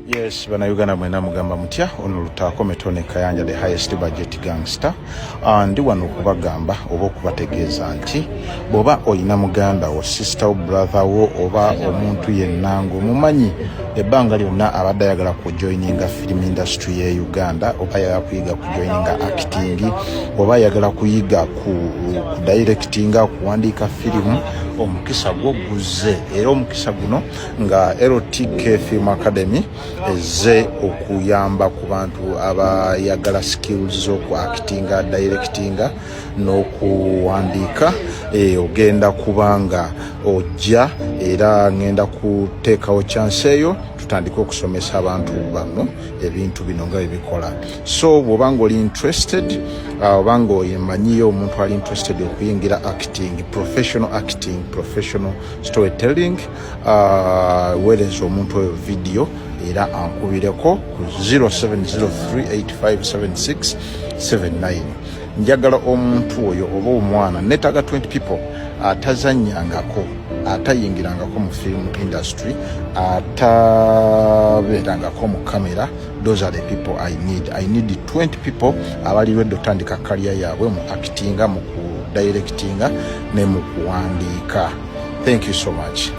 Yes, Bannayuganda mwena mugamba mutya ono Lutaako Metone Kayanja, the highest budget gangster. Ndi wano okubagamba oba okubategeeza nti bw'oba oyina muganda wo, sister wo, brother wo oba omuntu yenna ng'omumanyi ebbanga lyonna abadde ayagala kujoininga film industry ye Uganda, oba ayagala kuyiga kujoininga acting, oba ayagala kuyiga ku directinga, kuwandiika firimu, omukisa gwo guzze. Era omukisa guno nga LTK Film Academy ezze okuyamba ku bantu abayagala skills z'oku actinga, directinga n'okuwandiika. Ogenda kubanga ojja era ngenda kuteekawo chance eyo tutandika okusomesa abantu bano ebintu bino nga bibikola. So bw'obanga oli interested, obanga oyemanyiyo omuntu ali interested okuyingira acting, professional storytelling, weereza omuntu oyo video era ankubireko ku 0703857679. Njagala omuntu oyo oba omwana netaga 20 people atazanyangako, atayingirangako mu film industry, atabeerangako mu kamera. Those are the people I need 20 people abali ready otandika career yaabwe mu actinga, mu directinga ne mu kuwandiika. Thank you so much.